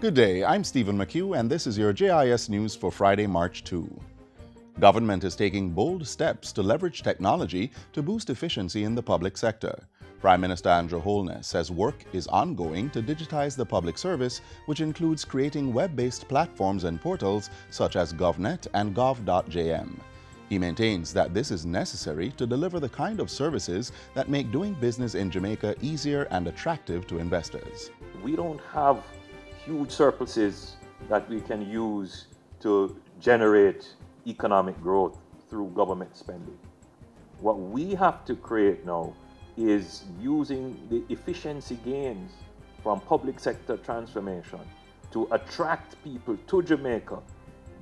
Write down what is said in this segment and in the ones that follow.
Good day, I'm Stephen McHugh, and this is your JIS news for Friday, March 2. Government is taking bold steps to leverage technology to boost efficiency in the public sector. Prime Minister Andrew Holness says work is ongoing to digitize the public service, which includes creating web-based platforms and portals such as GovNet and gov.jm. He maintains that this is necessary to deliver the kind of services that make doing business in Jamaica easier and attractive to investors. We don't have huge surpluses that we can use to generate economic growth through government spending. What we have to create now is using the efficiency gains from public sector transformation to attract people to Jamaica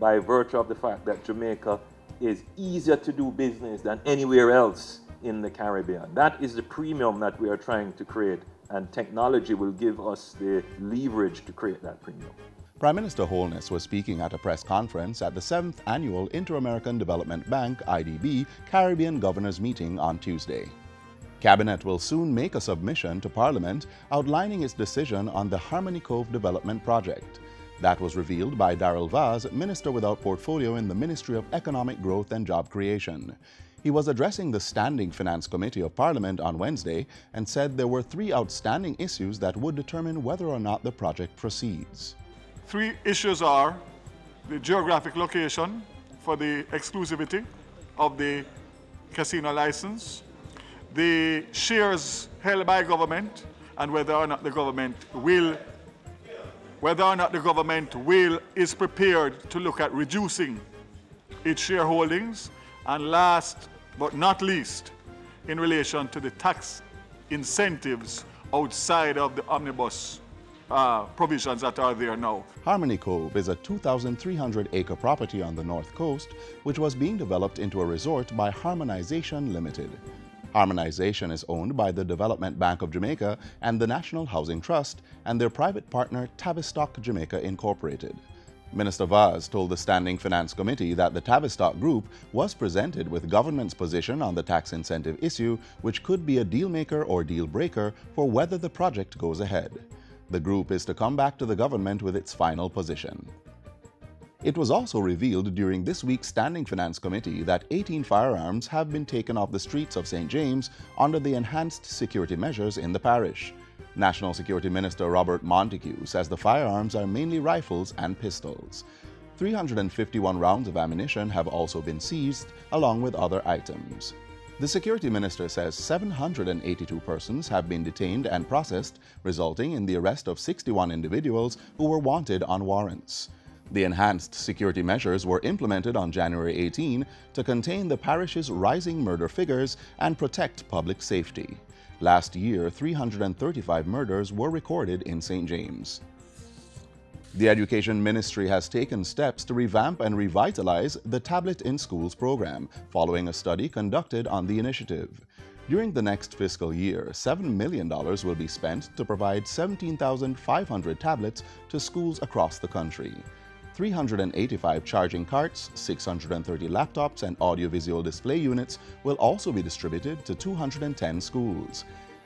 by virtue of the fact that Jamaica is easier to do business than anywhere else in the Caribbean. That is the premium that we are trying to create, and technology will give us the leverage to create that premium. Prime Minister Holness was speaking at a press conference at the 7th Annual Inter-American Development Bank (IDB) Caribbean Governors Meeting on Tuesday. Cabinet will soon make a submission to Parliament outlining its decision on the Harmony Cove Development Project. That was revealed by Darrell Vaz, Minister without portfolio in the Ministry of Economic Growth and Job Creation. He was addressing the Standing Finance Committee of Parliament on Wednesday and said there were 3 outstanding issues that would determine whether or not the project proceeds. 3 issues are the geographic location for the exclusivity of the casino license, the shares held by government, and whether or not the government is prepared to look at reducing its shareholdings, and last but not least, in relation to the tax incentives outside of the omnibus provisions that are there now. Harmony Cove is a 2,300-acre property on the north coast, which was being developed into a resort by Harmonization Limited. Harmonization is owned by the Development Bank of Jamaica and the National Housing Trust and their private partner Tavistock Jamaica Incorporated. Minister Vaz told the Standing Finance Committee that the Tavistock Group was presented with government's position on the tax incentive issue, which could be a deal maker or deal breaker for whether the project goes ahead. The group is to come back to the government with its final position. It was also revealed during this week's Standing Finance Committee that 18 firearms have been taken off the streets of St. James under the enhanced security measures in the parish. National Security Minister Robert Montego says the firearms are mainly rifles and pistols. 351 rounds of ammunition have also been seized, along with other items. The Security Minister says 782 persons have been detained and processed, resulting in the arrest of 61 individuals who were wanted on warrants. The enhanced security measures were implemented on January 18 to contain the parish's rising murder figures and protect public safety. Last year, 335 murders were recorded in St. James. The Education Ministry has taken steps to revamp and revitalize the Tablet in Schools program, following a study conducted on the initiative. During the next fiscal year, $7 million will be spent to provide 17,500 tablets to schools across the country. 385 charging carts, 630 laptops, and audiovisual display units will also be distributed to 210 schools.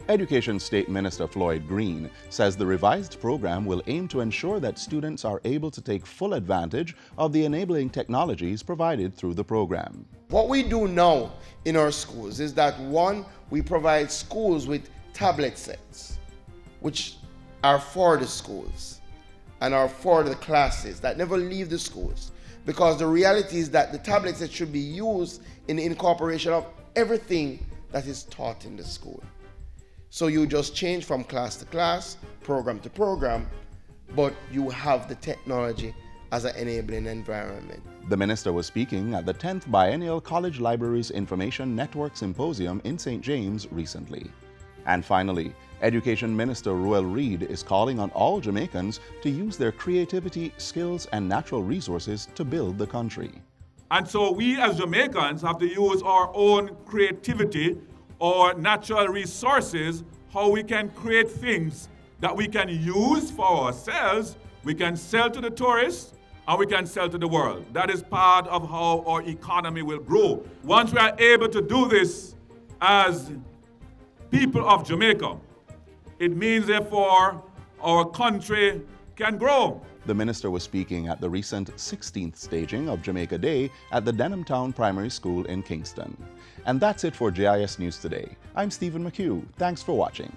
Education State Minister Floyd Green says the revised program will aim to ensure that students are able to take full advantage of the enabling technologies provided through the program. What we do now in our schools is that, 1, we provide schools with tablet sets, which are for the schools and are for the classes that never leave the schools, because the reality is that the tablet set should be used in the incorporation of everything that is taught in the school. So you just change from class to class, program to program, but you have the technology as an enabling environment. The minister was speaking at the 10th Biennial College Libraries Information Network Symposium in St. James recently. And finally, Education Minister Ruel Reid is calling on all Jamaicans to use their creativity, skills, and natural resources to build the country. And so we as Jamaicans have to use our own creativity or natural resources, how we can create things that we can use for ourselves, we can sell to the tourists, and we can sell to the world. That is part of how our economy will grow. Once we are able to do this as people of Jamaica, it means, therefore, our country can grow. The minister was speaking at the recent 16th staging of Jamaica Day at the Denhamtown Primary School in Kingston. And that's it for JIS News Today. I'm Stephen McHugh. Thanks for watching.